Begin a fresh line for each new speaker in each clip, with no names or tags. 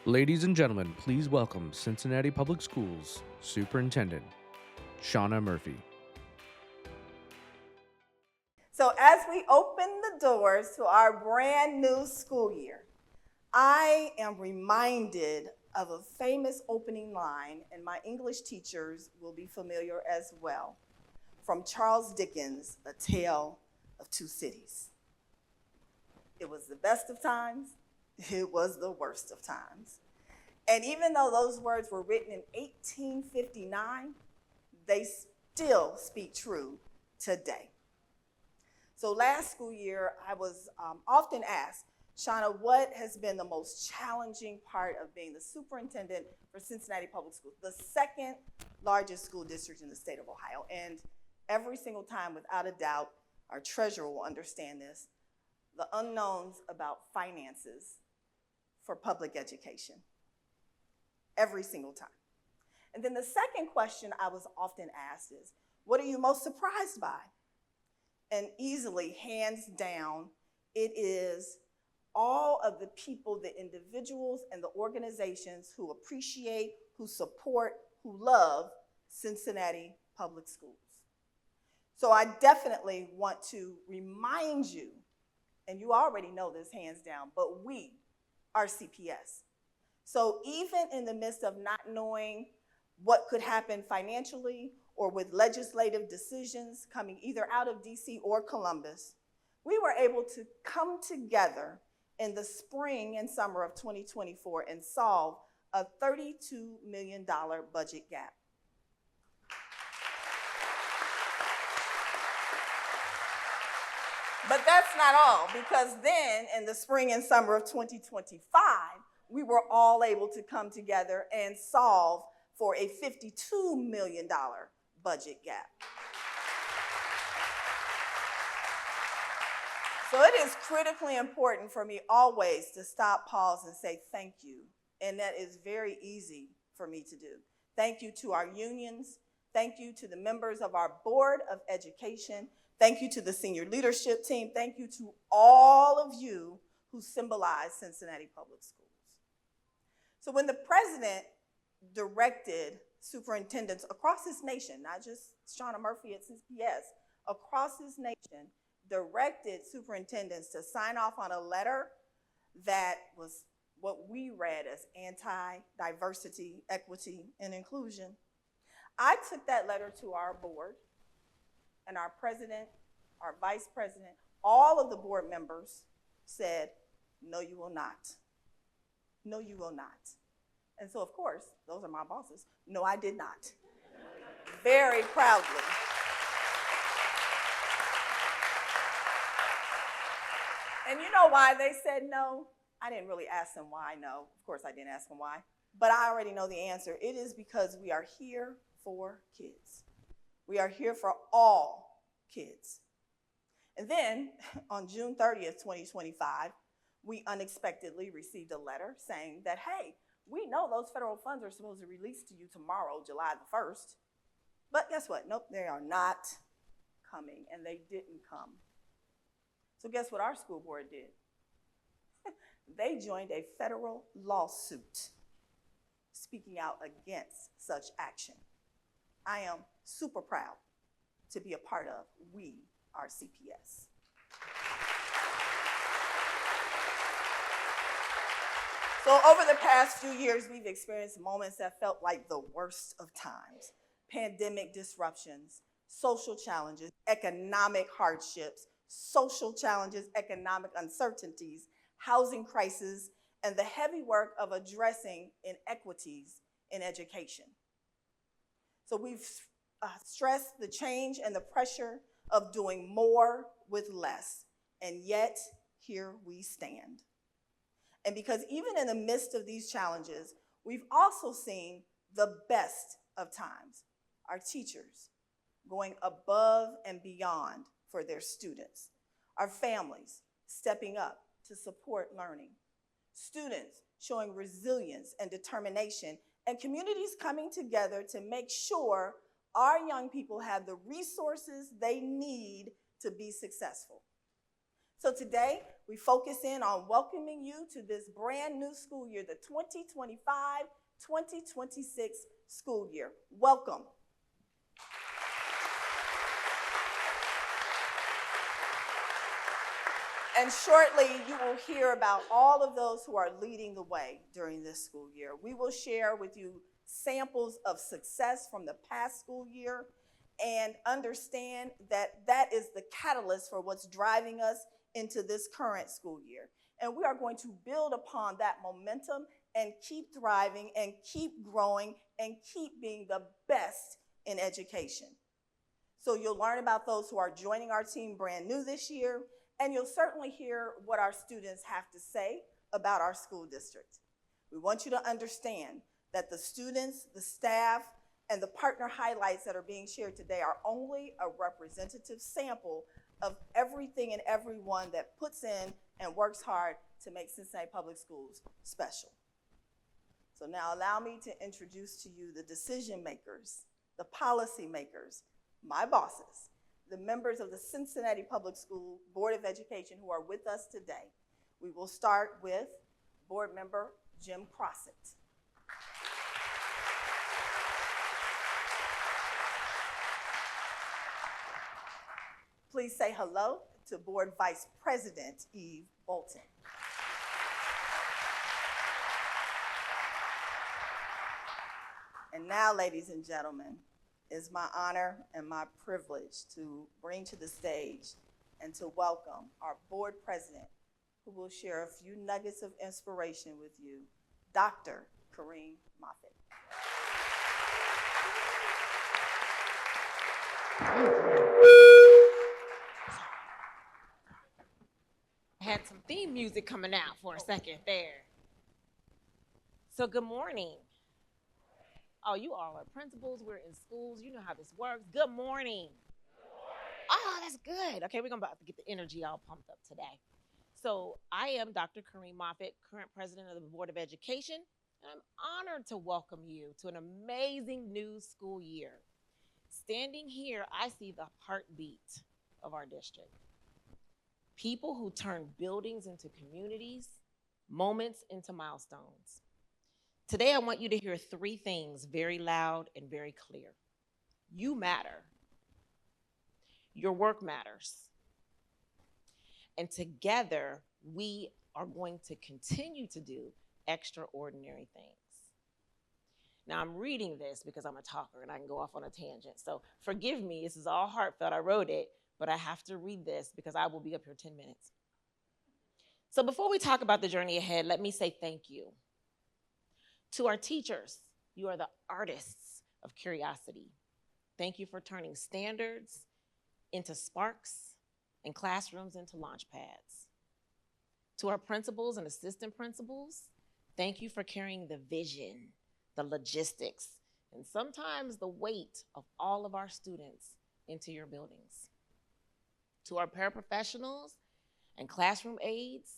Ladies and gentlemen, please welcome Cincinnati Public Schools Superintendent Shauna Murphy.
So as we open the doors to our brand new school year, I am reminded of a famous opening line, and my English teachers will be familiar as well, from Charles Dickens' A Tale of Two Cities. It was the best of times, it was the worst of times. And even though those words were written in 1859, they still speak true today. So last school year, I was often asked, Shauna, what has been the most challenging part of being the superintendent for Cincinnati Public Schools, the second largest school district in the state of Ohio? And every single time, without a doubt, our treasurer will understand this, the unknowns about finances for public education. Every single time. And then the second question I was often asked is, what are you most surprised by? And easily, hands down, it is all of the people, the individuals and the organizations who appreciate, who support, who love Cincinnati Public Schools. So I definitely want to remind you, and you already know this hands down, but we are CPS. So even in the midst of not knowing what could happen financially or with legislative decisions coming either out of DC or Columbus, we were able to come together in the spring and summer of 2024 and solve a $32 million budget gap. But that's not all, because then in the spring and summer of 2025, we were all able to come together and solve for a $52 million budget gap. So it is critically important for me always to stop, pause, and say thank you. And that is very easy for me to do. Thank you to our unions. Thank you to the members of our Board of Education. Thank you to the senior leadership team. Thank you to all of you who symbolize Cincinnati Public Schools. So when the president directed superintendents across this nation, not just Shauna Murphy at CPS, across this nation, directed superintendents to sign off on a letter that was what we read as anti-diversity, equity, and inclusion. I took that letter to our board, and our president, our vice president, all of the board members said, no, you will not. No, you will not. And so, of course, those are my bosses. No, I did not. Very proudly. And you know why they said no? I didn't really ask them why, no. Of course, I didn't ask them why. But I already know the answer. It is because we are here for kids. We are here for all kids. And then on June 30th, 2025, we unexpectedly received a letter saying that, hey, we know those federal funds are supposed to release to you tomorrow, July the 1st. But guess what? Nope, they are not coming, and they didn't come. So guess what our school board did? They joined a federal lawsuit speaking out against such action. I am super proud to be a part of We Are CPS. So over the past few years, we've experienced moments that felt like the worst of times. Pandemic disruptions, social challenges, economic hardships, social challenges, economic uncertainties, housing crisis, and the heavy work of addressing inequities in education. So we've stressed the change and the pressure of doing more with less, and yet here we stand. And because even in the midst of these challenges, we've also seen the best of times. Our teachers going above and beyond for their students. Our families stepping up to support learning. Students showing resilience and determination, and communities coming together to make sure our young people have the resources they need to be successful. So today, we focus in on welcoming you to this brand new school year, the 2025-2026 school year. Welcome. And shortly, you will hear about all of those who are leading the way during this school year. We will share with you samples of success from the past school year and understand that that is the catalyst for what's driving us into this current school year. And we are going to build upon that momentum and keep thriving and keep growing and keep being the best in education. So you'll learn about those who are joining our team brand new this year, and you'll certainly hear what our students have to say about our school district. We want you to understand that the students, the staff, and the partner highlights that are being shared today are only a representative sample of everything and everyone that puts in and works hard to make Cincinnati Public Schools special. So now allow me to introduce to you the decision makers, the policy makers, my bosses, the members of the Cincinnati Public School Board of Education who are with us today. We will start with board member Jim Crossett. Please say hello to Board Vice President Eve Bolton. And now, ladies and gentlemen, it's my honor and my privilege to bring to the stage and to welcome our board president, who will share a few nuggets of inspiration with you, Dr. Kareem Moffitt.
I had some theme music coming out for a second there. So good morning. Oh, you all are principals. We're in schools. You know how this works. Good morning. Oh, that's good. Okay, we're about to get the energy all pumped up today. So I am Dr. Kareem Moffitt, current president of the Board of Education, and I'm honored to welcome you to an amazing new school year. Standing here, I see the heartbeat of our district. People who turn buildings into communities, moments into milestones. Today, I want you to hear three things very loud and very clear. You matter. Your work matters. And together, we are going to continue to do extraordinary things. Now, I'm reading this because I'm a talker and I can go off on a tangent. So forgive me, this is all heartfelt. I wrote it, but I have to read this because I will be up here 10 minutes. So before we talk about the journey ahead, let me say thank you. To our teachers, you are the artists of curiosity. Thank you for turning standards into sparks and classrooms into launch pads. To our principals and assistant principals, thank you for carrying the vision, the logistics, and sometimes the weight of all of our students into your buildings. To our paraprofessionals and classroom aides,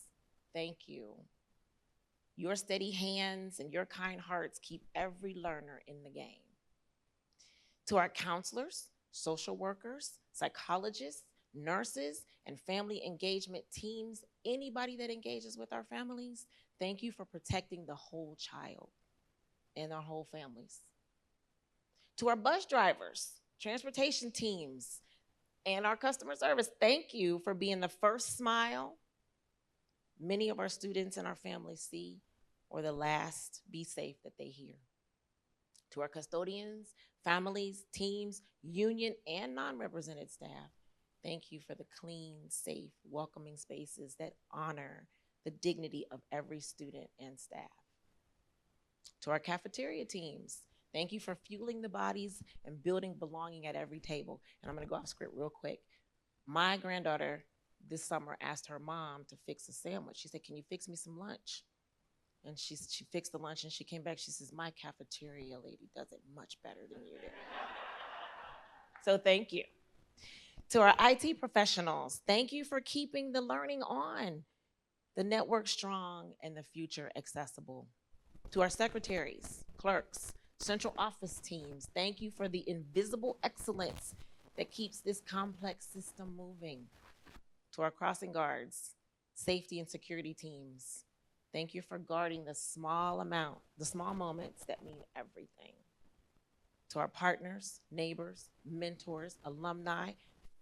thank you. Your steady hands and your kind hearts keep every learner in the game. To our counselors, social workers, psychologists, nurses, and family engagement teams, anybody that engages with our families, thank you for protecting the whole child and our whole families. To our bus drivers, transportation teams, and our customer service, thank you for being the first smile many of our students and our families see, or the last be safe that they hear. To our custodians, families, teams, union, and non-represented staff, thank you for the clean, safe, welcoming spaces that honor the dignity of every student and staff. To our cafeteria teams, thank you for fueling the bodies and building belonging at every table. And I'm gonna go off script real quick. My granddaughter this summer asked her mom to fix a sandwich. She said, "Can you fix me some lunch?" And she fixed the lunch and she came back. She says, "My cafeteria lady does it much better than you do." So thank you. To our IT professionals, thank you for keeping the learning on, the network strong, and the future accessible. To our secretaries, clerks, central office teams, thank you for the invisible excellence that keeps this complex system moving. To our crossing guards, safety and security teams, thank you for guarding the small moments that mean everything. To our partners, neighbors, mentors, alumni,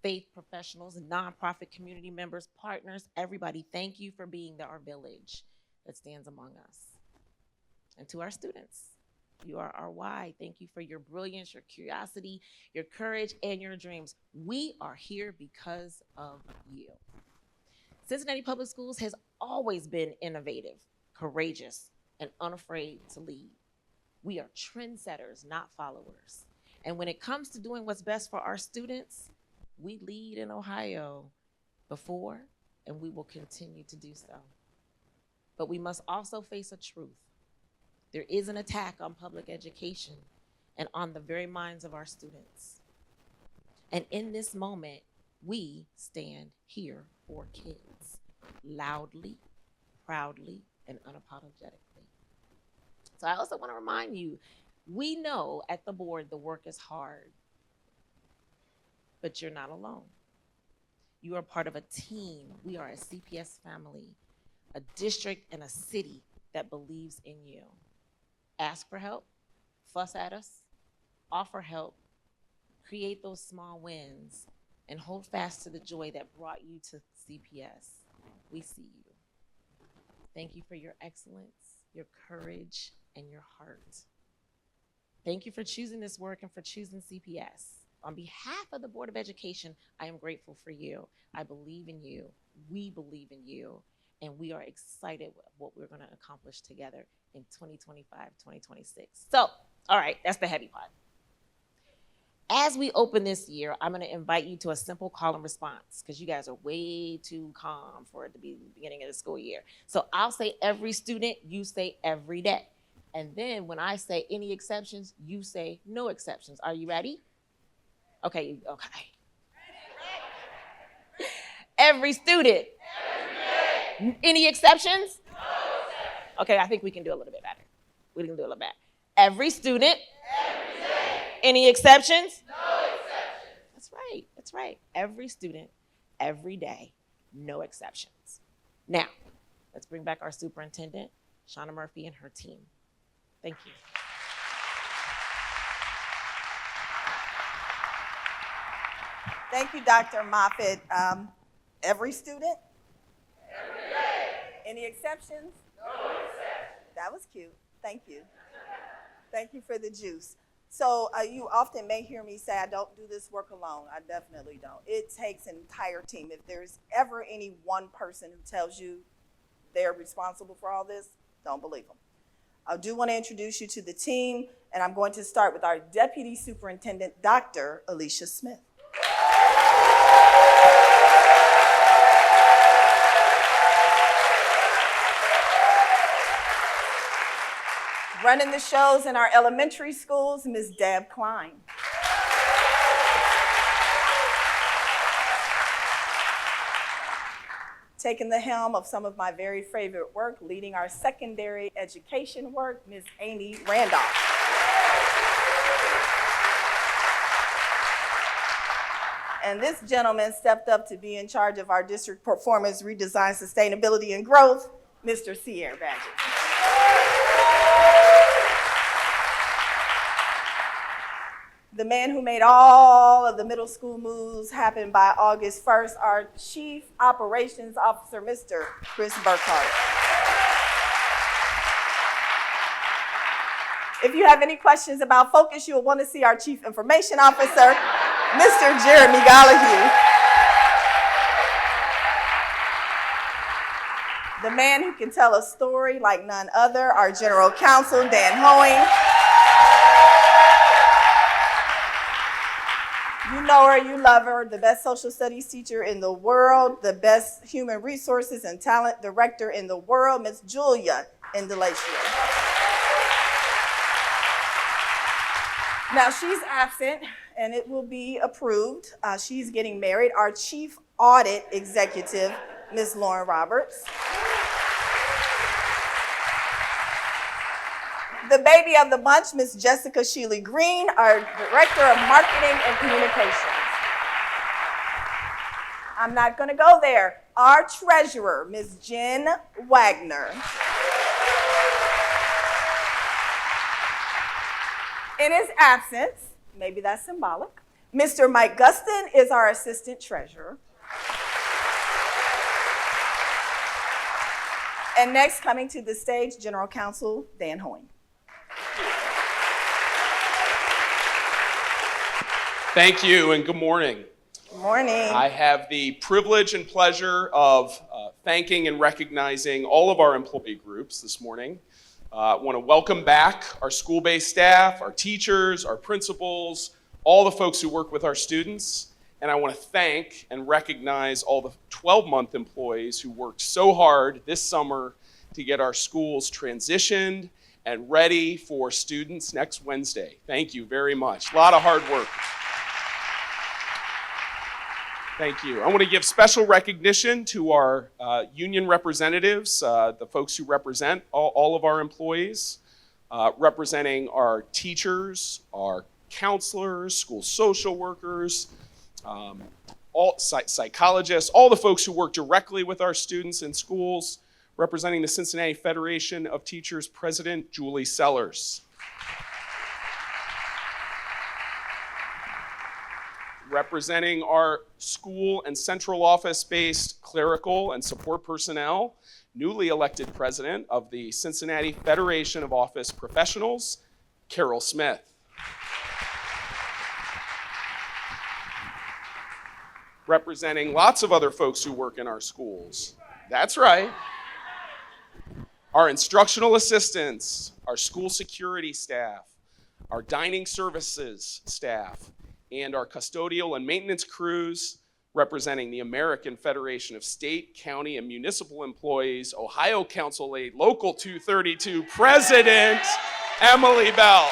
faith professionals, nonprofit community members, partners, everybody, thank you for being our village that stands among us. And to our students, you are our why. Thank you for your brilliance, your curiosity, your courage, and your dreams. We are here because of you. Cincinnati Public Schools has always been innovative, courageous, and unafraid to lead. We are trendsetters, not followers. And when it comes to doing what's best for our students, we lead in Ohio before, and we will continue to do so. But we must also face a truth. There is an attack on public education and on the very minds of our students. And in this moment, we stand here for kids, loudly, proudly, and unapologetically. So I also want to remind you, we know at the board the work is hard, but you're not alone. You are part of a team. We are a CPS family, a district and a city that believes in you. Ask for help, fuss at us, offer help, create those small wins, and hold fast to the joy that brought you to CPS. We see you. Thank you for your excellence, your courage, and your heart. Thank you for choosing this work and for choosing CPS. On behalf of the Board of Education, I am grateful for you. I believe in you. We believe in you. And we are excited with what we're going to accomplish together in 2025, 2026. So, all right, that's the heavy part. As we open this year, I'm going to invite you to a simple call and response because you guys are way too calm for it to be the beginning of the school year. So I'll say every student, you say every day. And then when I say any exceptions, you say no exceptions. Are you ready? Okay. Every student. Every day. Any exceptions? No exceptions. Okay, I think we can do a little bit better. We can do a little better. Every student. Every day. Any exceptions? No exceptions. That's right. Every student, every day, no exceptions. Now, let's bring back our superintendent, Shauna Murphy, and her team. Thank you.
Thank you, Dr. Moffitt. Every student?
Every day.
Any exceptions?
No exceptions.
That was cute. Thank you. Thank you for the juice. So you often may hear me say I don't do this work alone. I definitely don't. It takes an entire team. If there's ever any one person who tells you they're responsible for all this, don't believe them. I do want to introduce you to the team, and I'm going to start with our Deputy Superintendent, Dr. Alicia Smith. Running the shows in our elementary schools, Ms. Deb Klein. Taking the helm of some of my very favorite work, leading our secondary education work, Ms. Amy Randolph. And this gentleman stepped up to be in charge of our district performance, redesign, sustainability, and growth, Mr. Sierra Badgett. The man who made all of the middle school moves happen by August 1st, our Chief Operations Officer, Mr. Chris Burkhardt. If you have any questions about focus, you'll want to see our Chief Information Officer, Mr. Jeremy Gallagher. The man who can tell a story like none other, our General Counsel, Dan Hoeing. You know her, you love her, the best social studies teacher in the world, the best human resources and talent director in the world, Ms. Julia Indalacia. Now she's absent and it will be approved. She's getting married. Our Chief Audit Executive, Ms. Lauren Roberts. The baby of the bunch, Ms. Jessica Shealy Green, our Director of Marketing and Communications. I'm not going to go there. Our treasurer, Ms. Jen Wagner. In his absence, maybe that's symbolic, Mr. Mike Gustin is our assistant treasurer. And next, coming to the stage, General Counsel Dan Hoyne.
Thank you and good morning.
Good morning.
I have the privilege and pleasure of thanking and recognizing all of our employee groups this morning. I want to welcome back our school-based staff, our teachers, our principals, all the folks who work with our students. And I want to thank and recognize all the 12-month employees who worked so hard this summer to get our schools transitioned and ready for students next Wednesday. Thank you very much. A lot of hard work. Thank you. I want to give special recognition to our union representatives, the folks who represent all of our employees, representing our teachers, our counselors, school social workers, all psychologists, all the folks who work directly with our students in schools, representing the Cincinnati Federation of Teachers, President Julie Sellers. Representing our school and central office-based clerical and support personnel, newly elected president of the Cincinnati Federation of Office Professionals, Carol Smith. Representing lots of other folks who work in our schools. That's right. Our instructional assistants, our school security staff, our dining services staff, and our custodial and maintenance crews, representing the American Federation of State, County, and Municipal Employees, Ohio Council Aid, Local 232, President Emily Bell.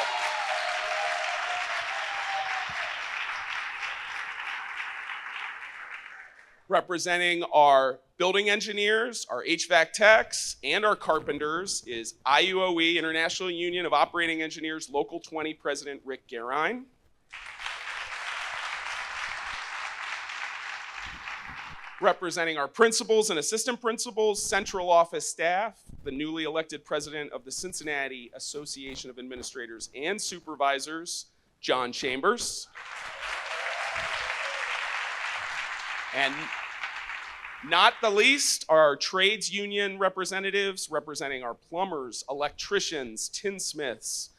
Representing our building engineers, our HVAC techs, and our carpenters is IUOE, International Union of Operating Engineers, Local 20, President Rick Garine. Representing our principals and assistant principals, central office staff, the newly elected president of the Cincinnati Association of Administrators and Supervisors, John Chambers. And not the least, our trades union representatives, representing our plumbers, electricians, tinsmiths,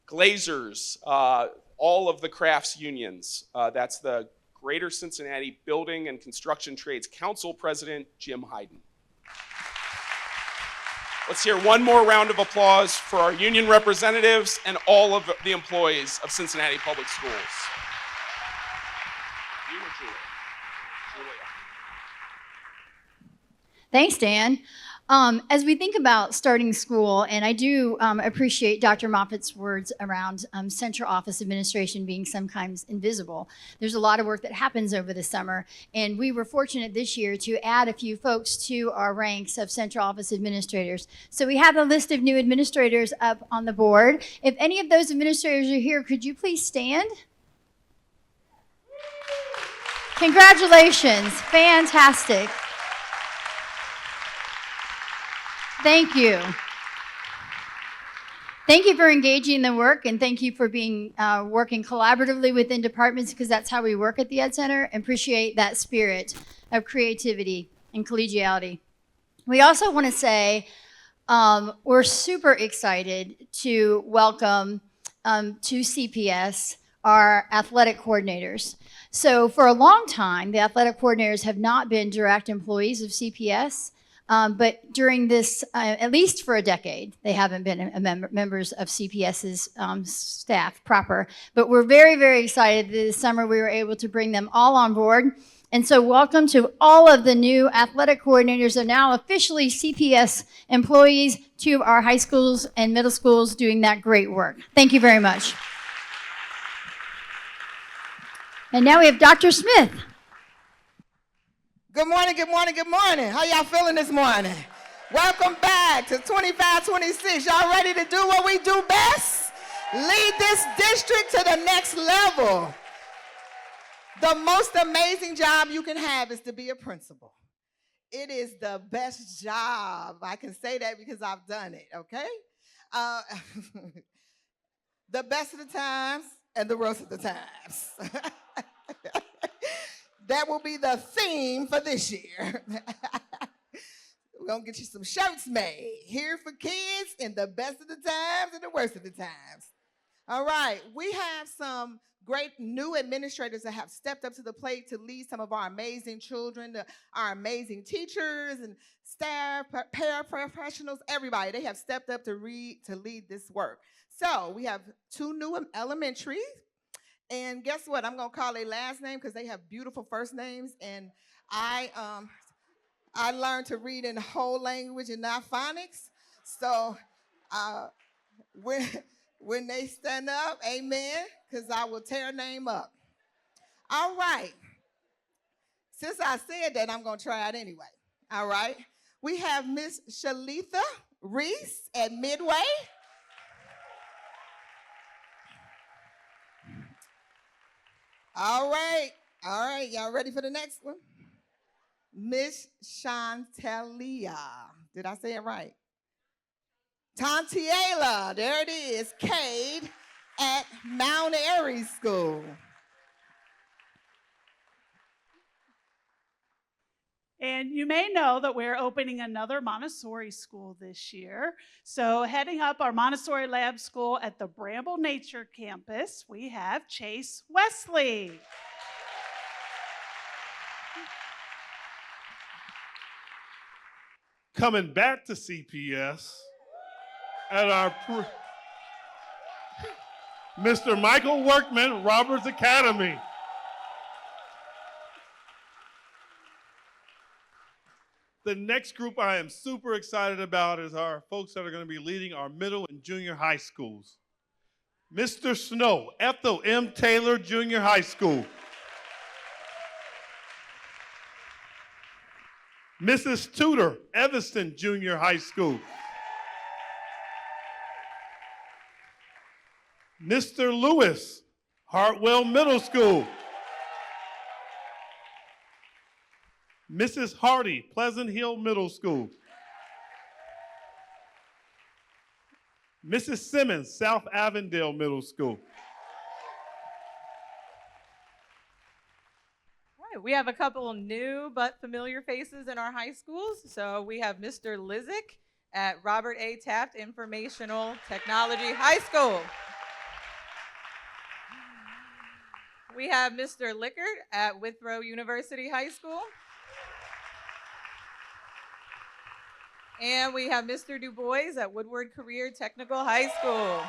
glazers, all of the crafts unions. That's the Greater Cincinnati Building and Construction Trades Council President, Jim Hayden. Let's hear one more round of applause for our union representatives and all of the employees of Cincinnati Public Schools. You and Julia.
Thanks, Dan. As we think about starting school, and I do appreciate Dr. Moffitt's words around central office administration being sometimes invisible. There's a lot of work that happens over the summer, and we were fortunate this year to add a few folks to our ranks of central office administrators. So we have a list of new administrators up on the board. If any of those administrators are here, could you please stand? Congratulations, fantastic. Thank you. Thank you for engaging in the work, and thank you for being working collaboratively within departments, because that's how we work at the Ed Center. Appreciate that spirit of creativity and collegiality. We also want to say we're super excited to welcome to CPS our athletic coordinators. So for a long time, the athletic coordinators have not been direct employees of CPS. But during this, at least for a decade, they haven't been members of CPS's staff proper. But we're very, very excited that this summer we were able to bring them all on board. And so welcome to all of the new athletic coordinators that are now officially CPS employees, to our high schools and middle schools doing that great work. Thank you very much. And now we have Dr. Smith.
Good morning, good morning, good morning. How y'all feeling this morning? Welcome back to 25-26. Y'all ready to do what we do best? Lead this district to the next level. The most amazing job you can have is to be a principal. It is the best job. I can say that because I've done it, okay? Uh, the best of the times and the worst of the times. That will be the theme for this year. We're going to get you some shirts made. Here for kids in the best of the times and the worst of the times. All right, we have some great new administrators that have stepped up to the plate to lead some of our amazing children, our amazing teachers and staff, paraprofessionals, everybody. They have stepped up to lead this work. So we have 2 new elementaries. And guess what? I'm going to call their last name because they have beautiful first names. And I learned to read in whole language and not phonics. So when they stand up, amen, because I will tear a name up. All right. Since I said that, I'm going to try it anyway. All right. We have Miss Shalitha Reese at Midway. All right. Y'all ready for the next one? Miss Shantalia. Did I say it right? Tantiela, there it is, Cade at Mount Airy School.
And you may know that we're opening another Montessori school this year. So heading up our Montessori Lab School at the Bramble Nature Campus, we have Chase Wesley.
Coming back to CPS at our Mr. Michael Workman, Roberts Academy. The next group I am super excited about is our folks that are going to be leading our middle and junior high schools. Mr. Snow, Ethel M. Taylor Junior High School. Mrs. Tudor, Evanston Junior High School. Mr. Lewis, Hartwell Middle School. Mrs. Hardy, Pleasant Hill Middle School. Mrs. Simmons, South Avondale Middle School.
All right, we have a couple new but familiar faces in our high schools. So we have Mr. Lizick at Robert A. Taft Informational Technology High School. We have Mr. Lickard at Withrow University High School. And we have Mr. Du Bois at Woodward Career Technical High School.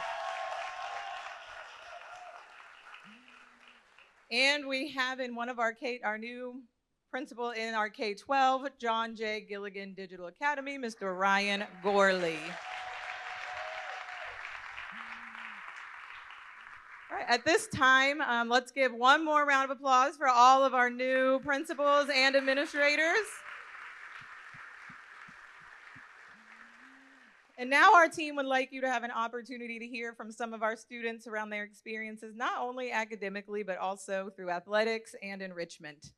And we have in one of our new principal in our K-12, John J. Gilligan Digital Academy, Mr. Ryan Gorley. All right, at this time, let's give one more round of applause for all of our new principals and administrators. And now our team would like you to have an opportunity to hear from some of our students around their experiences, not only academically, but also through athletics and enrichment.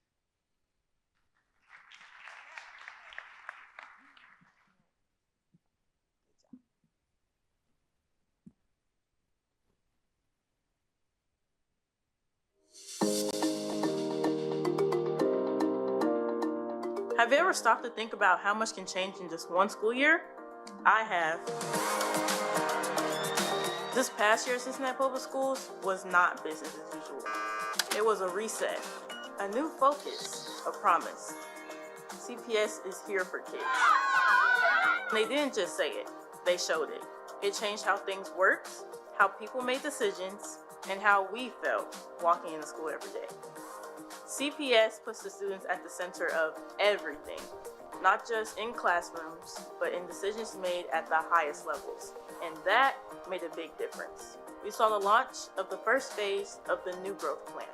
Have you ever stopped to think about how much can change in just one school year? I have. This past year at Cincinnati Public Schools was not business as usual. It was a reset, a new focus, a promise. CPS is here for kids. They didn't just say it, they showed it. It changed how things worked, how people made decisions, and how we felt walking into school every day. CPS puts the students at the center of everything, not just in classrooms, but in decisions made at the highest levels. And that made a big difference. We saw the launch of the first phase of the New Growth Plan,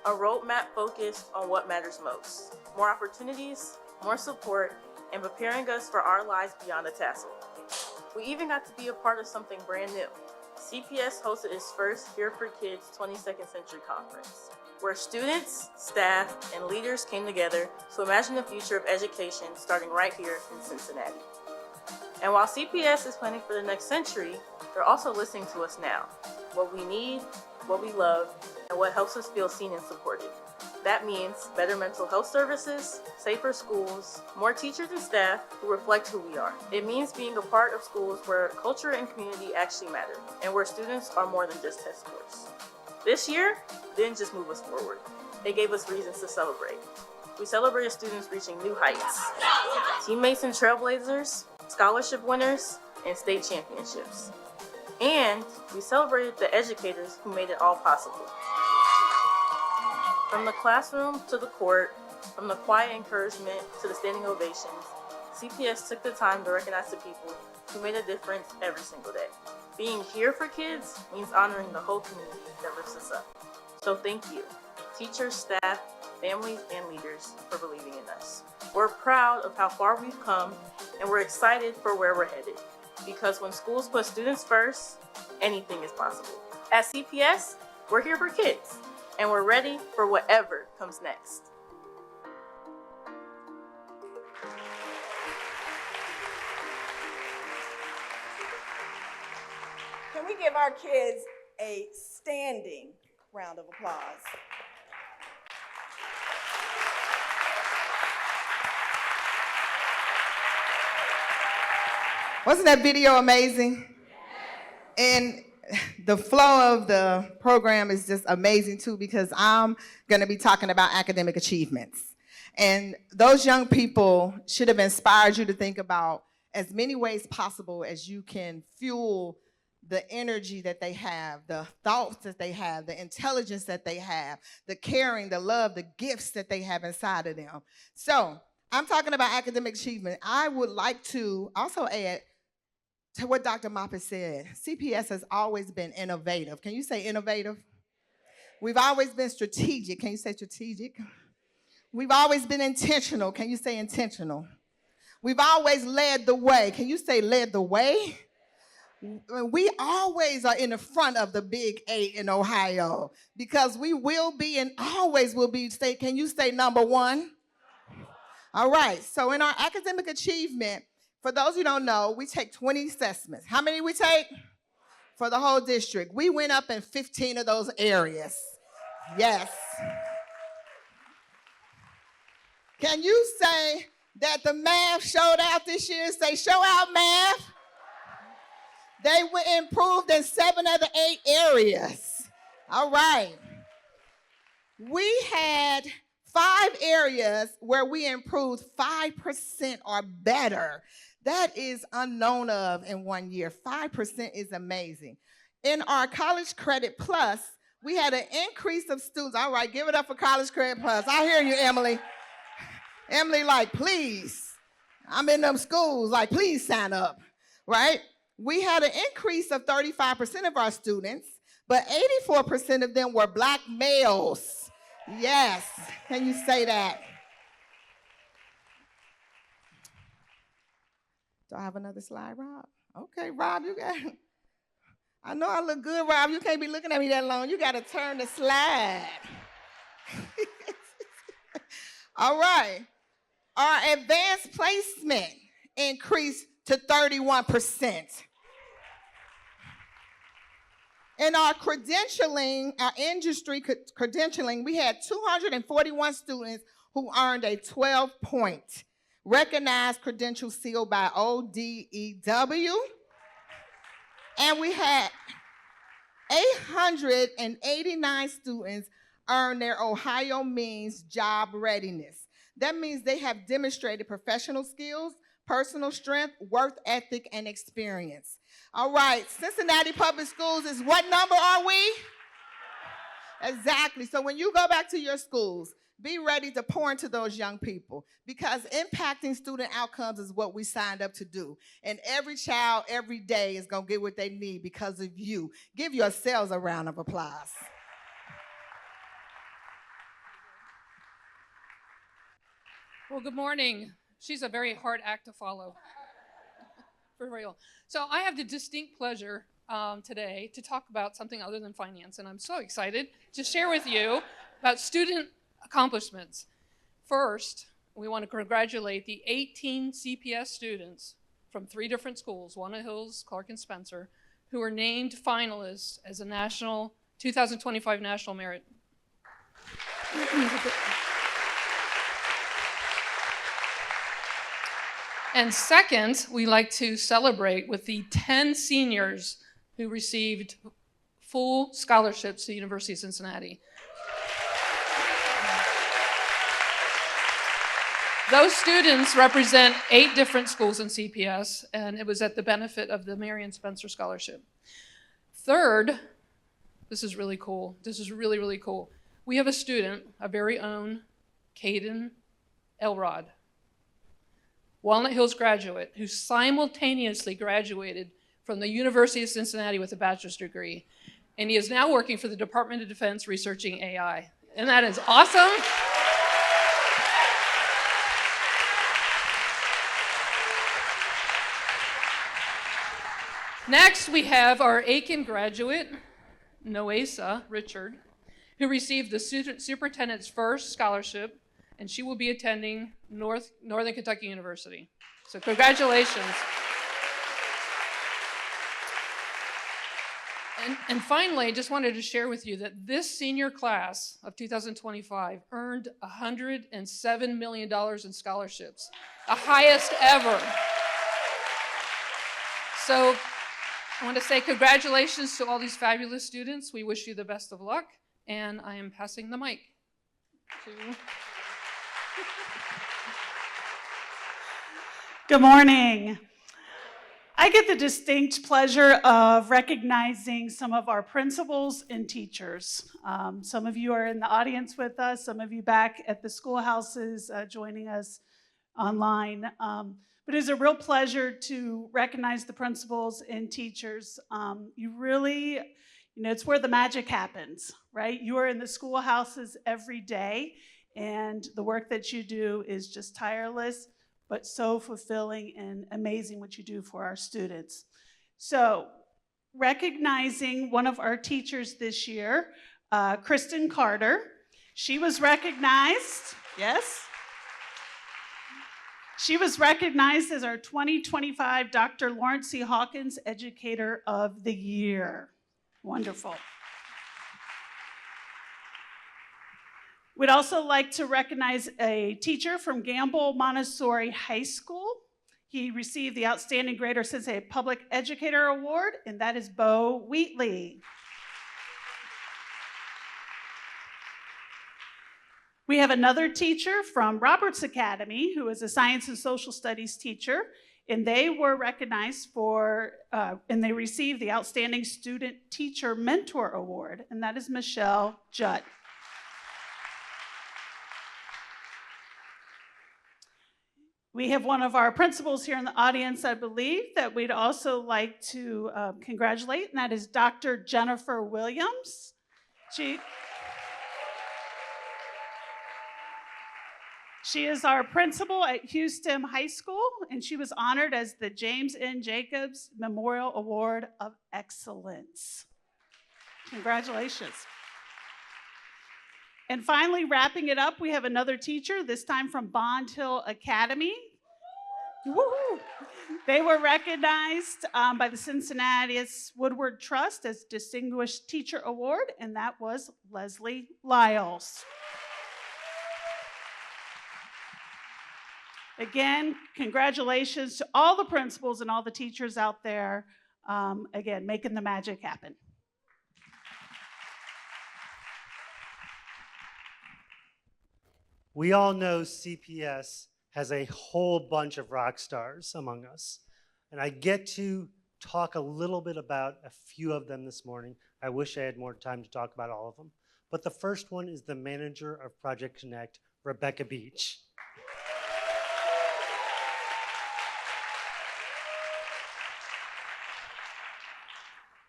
a roadmap focused on what matters most. More opportunities, more support, and preparing us for our lives beyond the tassel. We even got to be a part of something brand new. CPS hosted its first Here for Kids 22nd Century Conference. where students, staff, and leaders came together to imagine the future of education starting right here in Cincinnati. And while CPS is planning for the next century, they're also listening to us now. What we need, what we love, and what helps us feel seen and supported. That means better mental health services, safer schools, more teachers and staff who reflect who we are. It means being a part of schools where culture and community actually matter, and where students are more than just test scores. This year didn't just move us forward, it gave us reasons to celebrate. We celebrated students reaching new heights, teammates and trailblazers, scholarship winners, and state championships. And we celebrated the educators who made it all possible. From the classroom to the court, from the quiet encouragement to the standing ovations, CPS took the time to recognize the people who made a difference every single day. Being here for kids means honoring the whole community that lifts us up. So thank you, teachers, staff, families, and leaders for believing in us. We're proud of how far we've come, and we're excited for where we're headed. Because when schools put students first, anything is possible. At CPS, we're here for kids, and we're ready for whatever comes next.
Can we give our kids a standing round of applause?
Wasn't that video amazing? And the flow of the program is just amazing too, because I'm going to be talking about academic achievements. And those young people should have inspired you to think about as many ways possible as you can fuel the energy that they have, the thoughts that they have, the intelligence that they have, the caring, the love, the gifts that they have inside of them. So I'm talking about academic achievement. I would like to also add to what Dr. Moppet said. CPS has always been innovative. Can you say innovative? We've always been strategic. Can you say strategic? We've always been intentional. Can you say intentional? We've always led the way. Can you say led the way? We always are in the front of the Big 8 in Ohio, because we will be and always will be, can you say number one? All right, so in our academic achievement, for those who don't know, we take 20 assessments. How many we take? For the whole district. We went up in 15 of those areas. Yes. Can you say that the math showed out this year? Say, show out math. They improved in 7 of the 8 areas. All right. We had 5 areas where we improved 5% or better. That is unknown of in 1 year. 5% is amazing. In our College Credit Plus, we had an increase of students. All right, give it up for College Credit Plus. I hear you, Emily. Emily, like, please. I'm in them schools, like, please sign up, right? We had an increase of 35% of our students, but 84% of them were Black males. Yes, can you say that? Do I have another slide, Rob? Okay, Rob, you got, I know I look good, Rob. You can't be looking at me that long. You got to turn the slide. All right. Our advanced placement increased to 31%. In our credentialing, our industry credentialing, we had 241 students who earned a 12-point recognized credential seal by ODEW. And we had 889 students earn their Ohio Means job readiness. That means they have demonstrated professional skills, personal strength, work ethic, and experience. All right, Cincinnati Public Schools is what number are we? Exactly. So when you go back to your schools, be ready to pour into those young people, because impacting student outcomes is what we signed up to do. And every child, every day is going to get what they need because of you. Give yourselves a round of applause.
Well, good morning. She's a very hard act to follow, for real. So I have the distinct pleasure today to talk about something other than finance, and I'm so excited to share with you about student accomplishments. First, we want to congratulate the 18 CPS students from 3 different schools, Walnut Hills, Clark, and Spencer, who were named finalists as a 2025 National Merit. And second, we like to celebrate with the 10 seniors who received full scholarships to the University of Cincinnati. Those students represent 8 different schools in CPS, and it was at the benefit of the Marion Spencer Scholarship. Third, this is really cool. This is really, really cool. We have a student, our very own Caden Elrod, Walnut Hills graduate, who simultaneously graduated from the University of Cincinnati with a bachelor's degree. And he is now working for the Department of Defense researching AI. And that is awesome. Next, we have our Aiken graduate, Noesa Richard, who received the superintendent's first scholarship, and she will be attending Northern Kentucky University. So congratulations. And finally, I just wanted to share with you that this senior class of 2025 earned $107 million in scholarships, the highest ever. So I want to say congratulations to all these fabulous students. We wish you the best of luck, and I am passing the mic to...
Good morning. I get the distinct pleasure of recognizing some of our principals and teachers. Some of you are in the audience with us, some of you back at the schoolhouses joining us online. But it's a real pleasure to recognize the principals and teachers. You really, it's where the magic happens, right? You are in the schoolhouses every day, and the work that you do is just tireless, but so fulfilling and amazing what you do for our students. So, recognizing one of our teachers this year, Kristen Carter. She was recognized, yes? She was recognized as our 2025 Dr. Lawrence C. Hawkins Educator of the Year. Wonderful. We'd also like to recognize a teacher from Gamble Montessori High School. He received the Outstanding Grader Cincinnati Public Educator Award, and that is Bo Wheatley. We have another teacher from Roberts Academy who is a Science and Social Studies teacher, and they were recognized for, and they received the Outstanding Student Teacher Mentor Award, and that is Michelle Judd. We have one of our principals here in the audience, I believe, that we'd also like to congratulate, and that is Dr. Jennifer Williams. She is our principal at Houston High School, and she was honored as the James N. Jacobs Memorial Award of Excellence. Congratulations. And finally, wrapping it up, we have another teacher, this time from Bond Hill Academy. Woo-hoo. They were recognized by the Cincinnati Woodward Trust as Distinguished Teacher Award, and that was Leslie Lyles. Again, congratulations to all the principals and all the teachers out there, again, making the magic happen.
We all know CPS has a whole bunch of rock stars among us, and I get to talk a little bit about a few of them this morning. I wish I had more time to talk about all of them, but the first one is the manager of Project Connect, Rebecca Beach.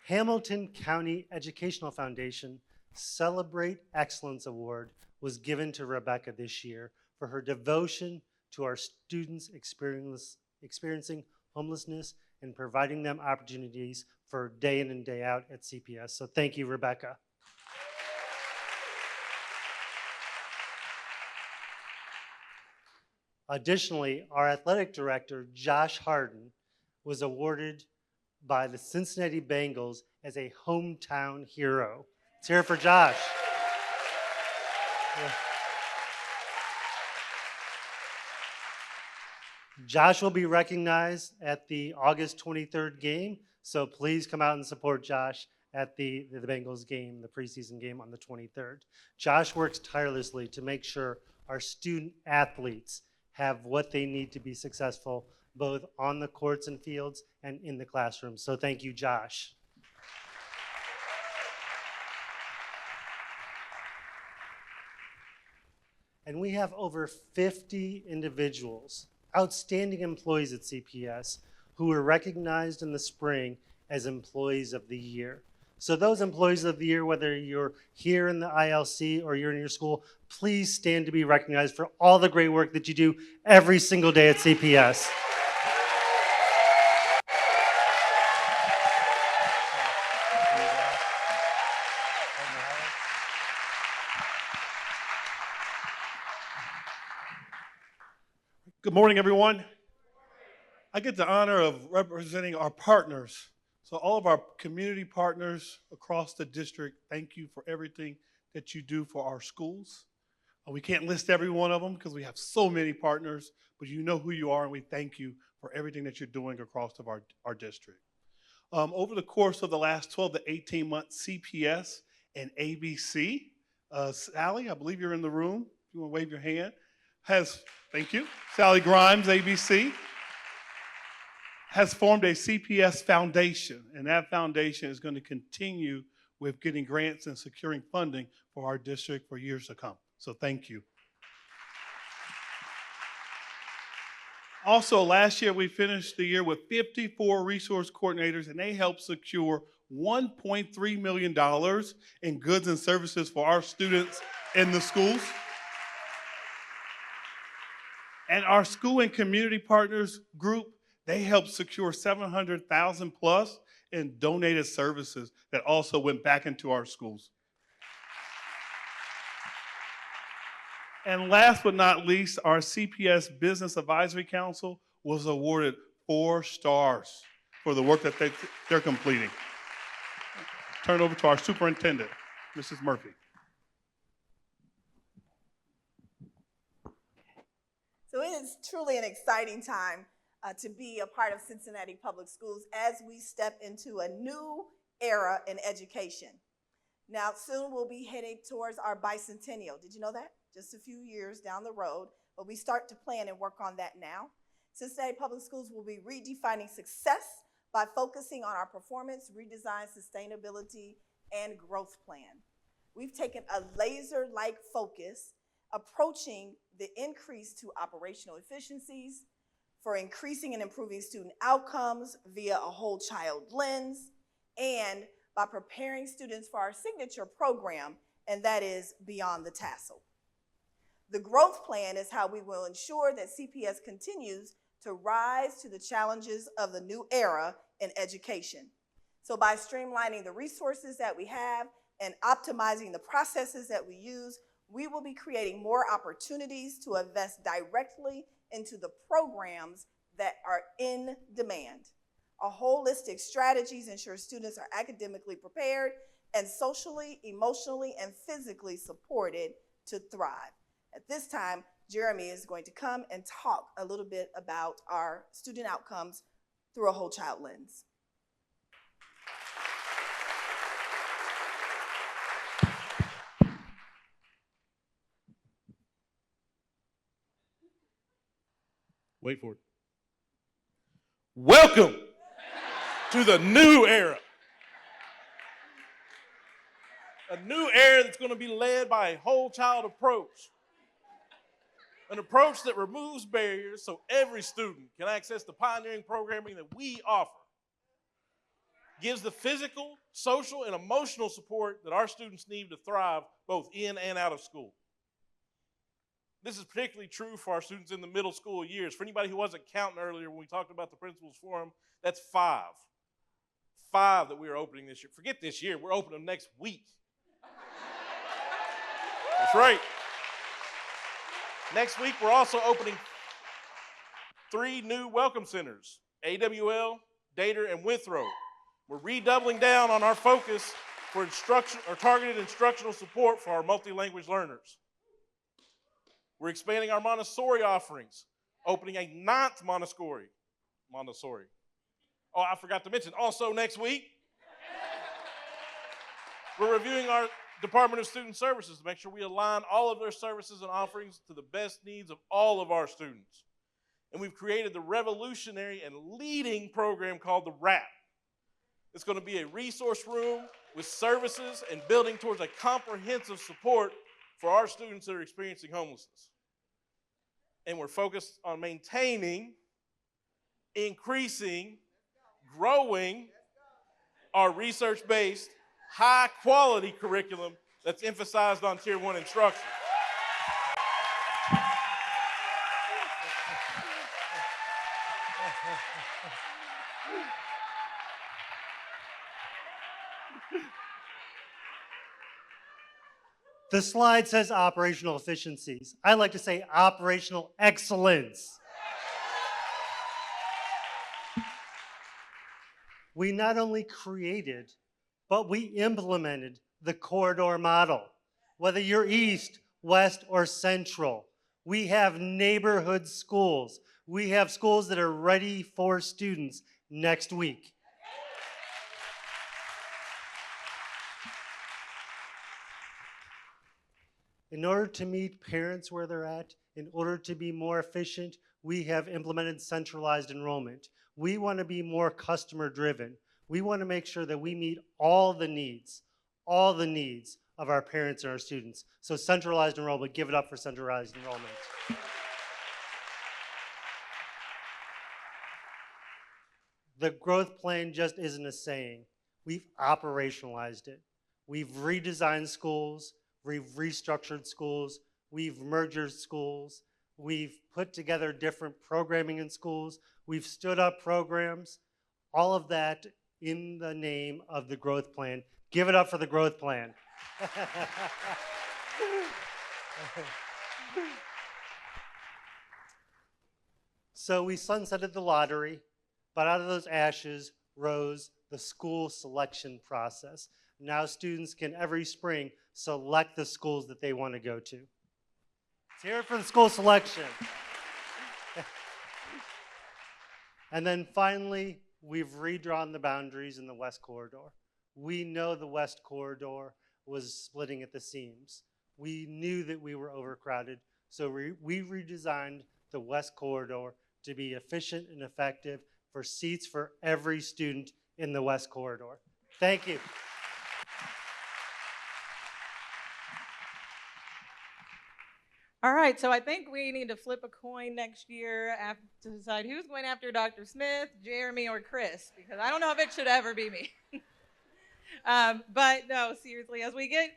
Hamilton County Educational Foundation Celebrate Excellence Award was given to Rebecca this year for her devotion to our students experiencing homelessness and providing them opportunities for day in and day out at CPS. So thank you, Rebecca. Additionally, our athletic director, Josh Harden, was awarded by the Cincinnati Bengals as a hometown hero. Let's hear it for Josh. Yeah. Josh will be recognized at the August 23rd game, so please come out and support Josh at the Bengals game, the preseason game on the 23rd. Josh works tirelessly to make sure our student athletes have what they need to be successful, both on the courts and fields and in the classroom. So thank you, Josh. And we have over 50 individuals, outstanding employees at CPS, who were recognized in the spring as Employees of the Year. So those Employees of the Year, whether you're here in the ILC or you're in your school, please stand to be recognized for all the great work that you do every single day at CPS.
Good morning, everyone. I get the honor of representing our partners. So all of our community partners across the district, thank you for everything that you do for our schools. We can't list every one of them because we have so many partners, but you know who you are, and we thank you for everything that you're doing across our district. Over the course of the last 12 to 18 months, CPS and ABC, Sally, I believe you're in the room. If you want to wave your hand, thank you, Sally Grimes, ABC, has formed a CPS foundation, and that foundation is going to continue with getting grants and securing funding for our district for years to come. So thank you. Also, last year we finished the year with 54 resource coordinators, and they helped secure $1.3 million in goods and services for our students in the schools. And our school and community partners group, they helped secure $700,000 plus in donated services that also went back into our schools. And last but not least, our CPS Business Advisory Council was awarded 4 stars for the work that they're completing. Turn over to our superintendent, Mrs. Murphy.
So it is truly an exciting time to be a part of Cincinnati Public Schools as we step into a new era in education. Now, soon we'll be heading towards our bicentennial. Did you know that? Just a few years down the road, but we start to plan and work on that now. Cincinnati Public Schools will be redefining success by focusing on our performance, redesign, sustainability, and growth plan. We've taken a laser-like focus approaching the increase to operational efficiencies, for increasing and improving student outcomes via a whole child lens, and by preparing students for our signature program, and that is Beyond the Tassel. The growth plan is how we will ensure that CPS continues to rise to the challenges of the new era in education. So by streamlining the resources that we have and optimizing the processes that we use, we will be creating more opportunities to invest directly into the programs that are in demand. Our holistic strategies ensure students are academically prepared and socially, emotionally, and physically supported to thrive. At this time, Jeremy is going to come and talk a little bit about our student outcomes through a whole child lens.
Wait for it. Welcome to the new era. A new era that's going to be led by a whole child approach. An approach that removes barriers so every student can access the pioneering programming that we offer. Gives the physical, social, and emotional support that our students need to thrive both in and out of school. This is particularly true for our students in the middle school years. For anybody who wasn't counting earlier when we talked about the Principals Forum, that's 5. 5 that we are opening this year. Forget this year, we're opening them next week. That's right. Next week, we're also opening 3 new welcome centers, AWL, Dater, and Withrow. We're redoubling down on our focus for targeted instructional support for our multi-language learners. We're expanding our Montessori offerings, opening a 9th Montessori. Oh, I forgot to mention, also next week, we're reviewing our Department of Student Services to make sure we align all of their services and offerings to the best needs of all of our students. And we've created the revolutionary and leading program called the WRAP. It's going to be a resource room with services and building towards a comprehensive support for our students that are experiencing homelessness. And we're focused on maintaining, increasing, growing our research-based, high-quality curriculum that's emphasized on Tier 1 instruction.
The slide says operational efficiencies. I like to say operational excellence. We not only created, but we implemented the corridor model. Whether you're east, west, or central, we have neighborhood schools. We have schools that are ready for students next week. In order to meet parents where they're at, in order to be more efficient, we have implemented centralized enrollment. We want to be more customer driven. We want to make sure that we meet all the needs of our parents and our students. So centralized enrollment, give it up for centralized enrollment. The growth plan just isn't a saying. We've operationalized it. We've redesigned schools. We've restructured schools, we've merged schools, we've put together different programming in schools, we've stood up programs, all of that in the name of the growth plan. Give it up for the growth plan. So we sunsetted the lottery, but out of those ashes rose the school selection process. Now students can every spring select the schools that they want to go to. Let's hear it for the school selection. And then finally, we've redrawn the boundaries in the West Corridor. We know the West Corridor was splitting at the seams. We knew that we were overcrowded, so we redesigned the West Corridor to be efficient and effective for seats for every student in the West Corridor. Thank you.
All right, so I think we need to flip a coin next year to decide who's going after Dr. Smith, Jeremy, or Chris, because I don't know if it should ever be me. But no, seriously, as we get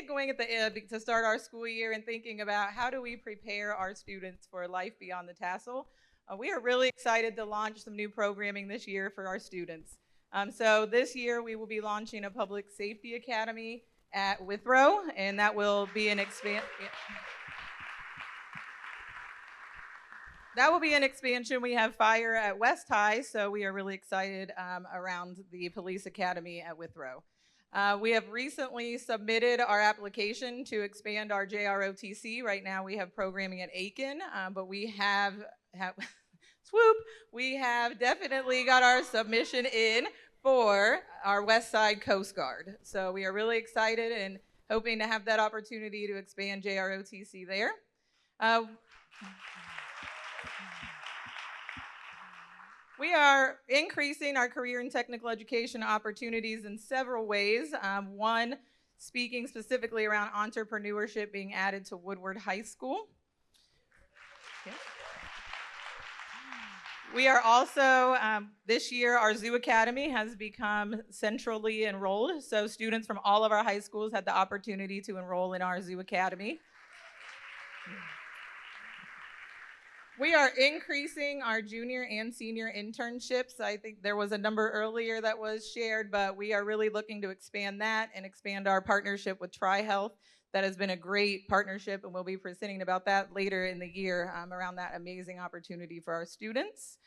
going at to start our school year and thinking about how do we prepare our students for life beyond the tassel, we are really excited to launch some new programming this year for our students. So this year we will be launching a public safety academy at Withrow, and that will be an expansion. We have fire at West High, so we are really excited around the police academy at Withrow. We have recently submitted our application to expand our JROTC. Right now we have programming at Aiken, but we have swoop, we have definitely got our submission in for our West Side Coast Guard. So we are really excited and hoping to have that opportunity to expand JROTC there. We are increasing our career and technical education opportunities in several ways. One, speaking specifically around entrepreneurship being added to Woodward High School. Yeah. We are also, this year, our Zoo Academy has become centrally enrolled. So students from all of our high schools had the opportunity to enroll in our Zoo Academy. We are increasing our junior and senior internships. I think there was a number earlier that was shared, but we are really looking to expand that and expand our partnership with TriHealth that has been a great partnership, and we'll be presenting about that later in the year around that amazing opportunity for our students.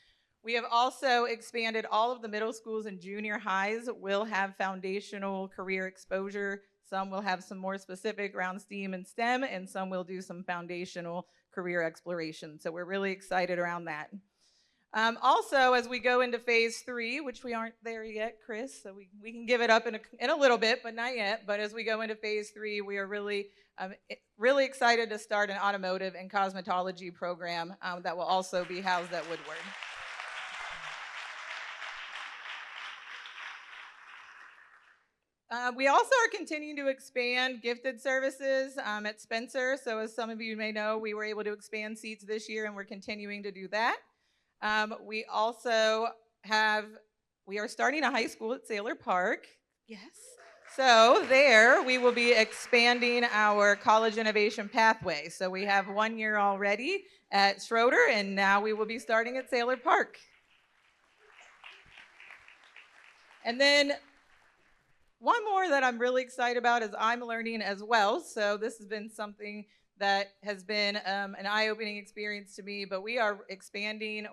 We have also expanded all of the middle schools and junior highs will have foundational career exposure. Some will have some more specific around STEAM and STEM, and some will do some foundational career exploration. So we're really excited around that. Also, as we go into phase 3, which we aren't there yet, Chris, so we can give it up in a little bit, but not yet. But as we go into phase 3, we are really excited to start an automotive and cosmetology program that will also be housed at Woodward. We also are continuing to expand gifted services at Spencer. So as some of you may know, we were able to expand seats this year, and we're continuing to do that. We also we are starting a high school at Sailor Park. Yes. So there we will be expanding our college innovation pathway. So we have 1 year already at Schroeder, and now we will be starting at Sailor Park. And then one more that I'm really excited about is I'm learning as well. So this has been something that has been an eye-opening experience to me, but we are expanding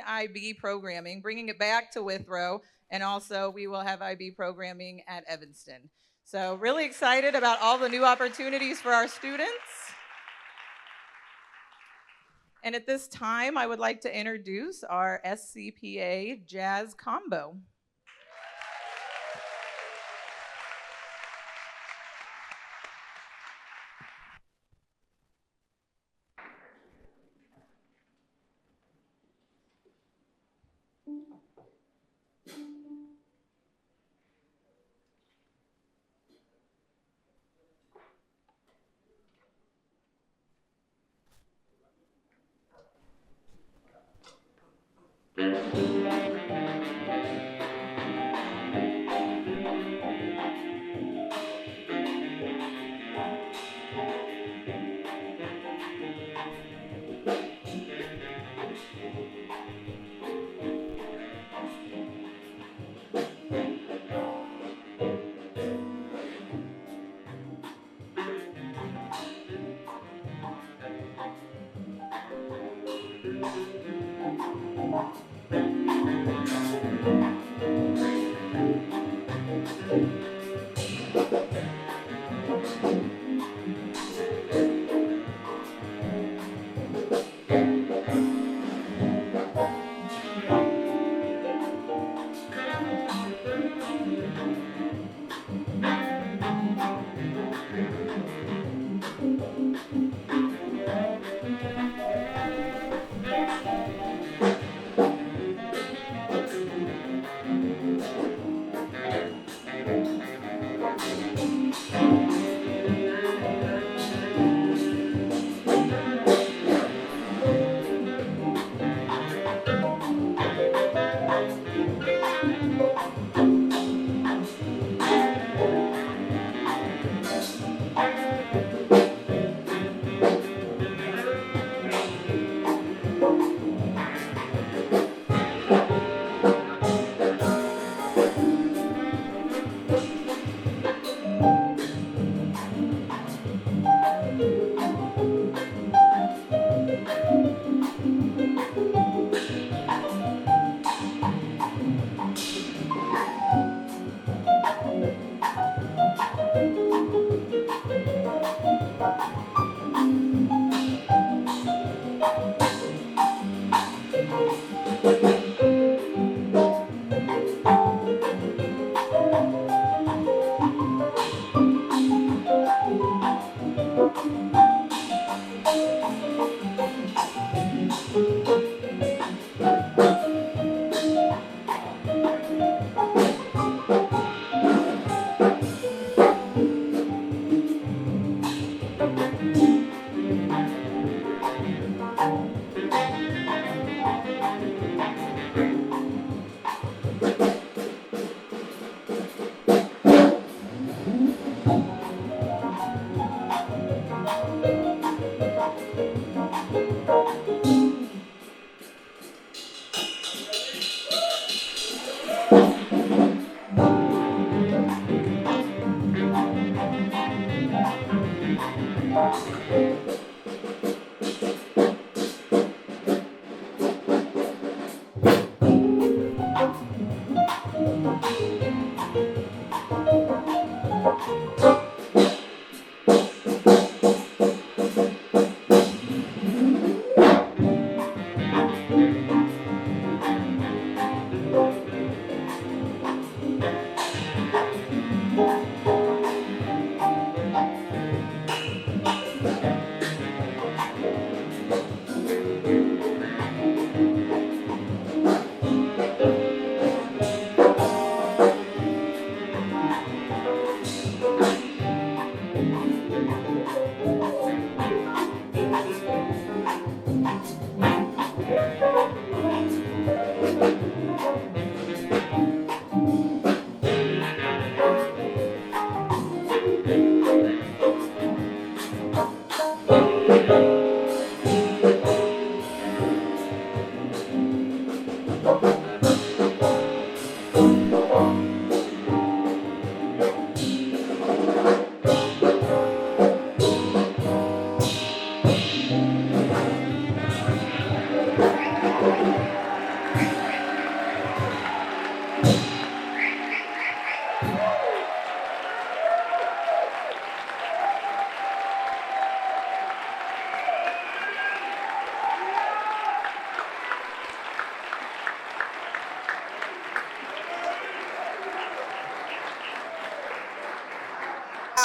IB programming, bringing it back to Withrow, and also we will have IB programming at Evanston. So really excited about all the new opportunities for our students. And at this time, I would like to introduce our SCPA Jazz Combo.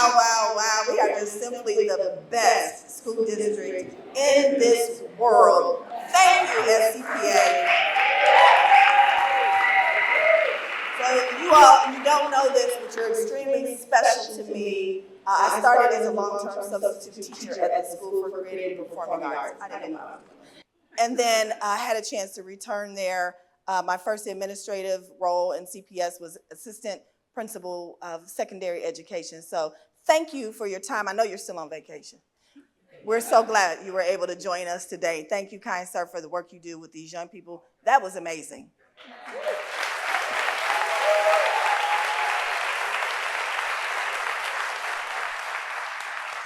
Wow, wow, wow. We are just simply the best school district in this world. Thank you, SCPA. So you don't know this, but you're extremely special to me. I started as a long-term substitute teacher at the School for Creative and Performing Arts. I didn't know. And then I had a chance to return there. My first administrative role in CPS was assistant principal of secondary education. So thank you for your time. I know you're still on vacation. We're so glad you were able to join us today. Thank you, kind sir, for the work you do with these young people. That was amazing.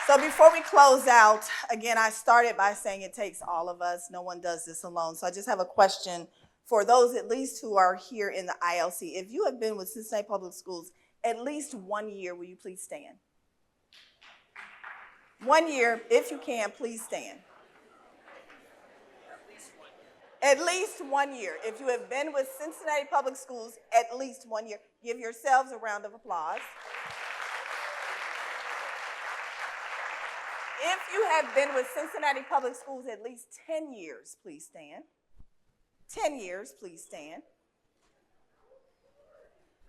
So before we close out, again, I started by saying it takes all of us. No one does this alone. So I just have a question for those at least who are here in the ILC. If you have been with Cincinnati Public Schools at least 1 year, will you please stand? 1 year, if you can, please stand. At least 1 year. If you have been with Cincinnati Public Schools at least 1 year, give yourselves a round of applause. If you have been with Cincinnati Public Schools at least 10 years, please stand. 10 years, please stand.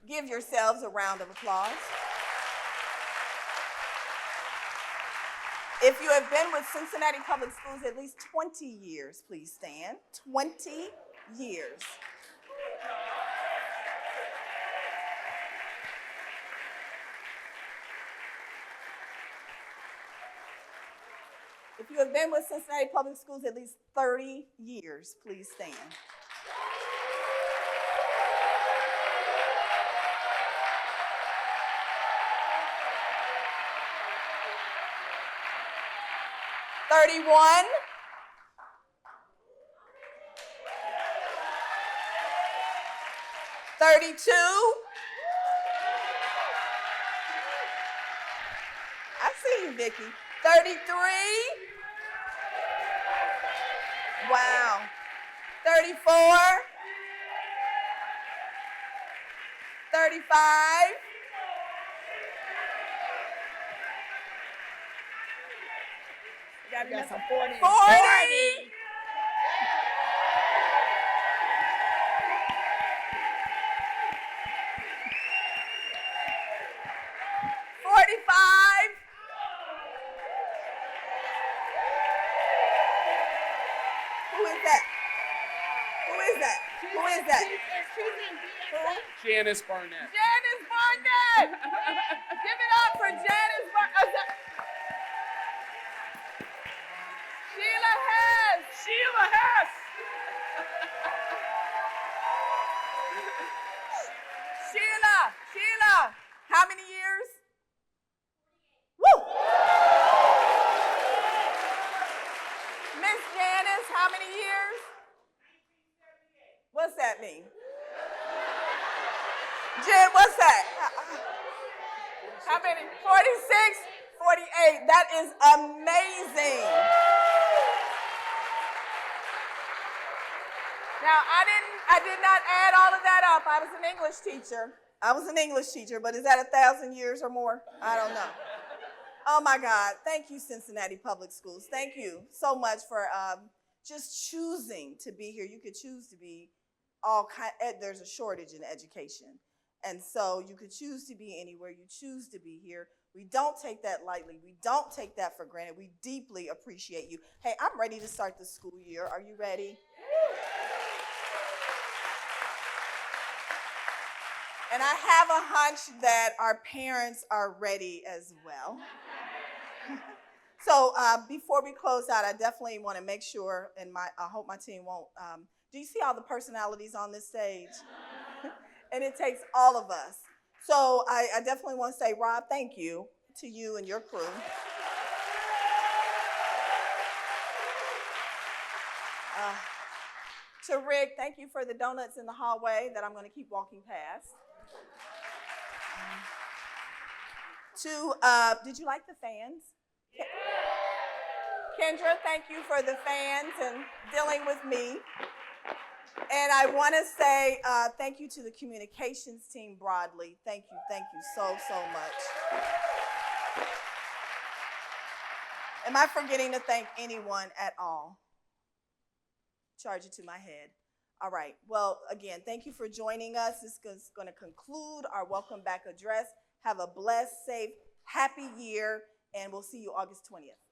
Give yourselves a round of applause. If you have been with Cincinnati Public Schools at least 20 years, please stand. 20 years. If you have been with Cincinnati Public Schools at least 30 years, please stand. $31. 32. I see you, Vicki. 33. Wow. 34. 35. 40. 45. Who is that? Who is that? Who is that? Who?
Janice Barnett.
Janice Barnett! Give it up for Janice Barnett. Sheila Hess!
Sheila Hess!
Sheila, how many years? Woo! Miss Janice, how many years? What's that mean? Jen, what's that? How many? 46, 48. That is amazing. Now, I did not add all of that up. I was an English teacher, but is that 1,000 years or more? I don't know. Oh my God. Thank you, Cincinnati Public Schools. Thank you so much for just choosing to be here. You could choose to be there's a shortage in education. And so you could choose to be anywhere. You choose to be here. We don't take that lightly. We don't take that for granted. We deeply appreciate you. Hey, I'm ready to start the school year. Are you ready? And I have a hunch that our parents are ready as well. So before we close out, I definitely want to make sure, and I hope my team won't. Do you see all the personalities on this stage? And it takes all of us. So I definitely want to say, Rob, thank you to you and your crew. To Rick, thank you for the donuts in the hallway that I'm going to keep walking past. Did you like the fans? Kendra, thank you for the fans and dealing with me. And I want to say thank you to the communications team broadly. Thank you so much. Am I forgetting to thank anyone at all? Charge it to my head. All right. Well, again, thank you for joining us. This is going to conclude our welcome back address. Have a blessed, safe, happy year, and we'll see you August 20th.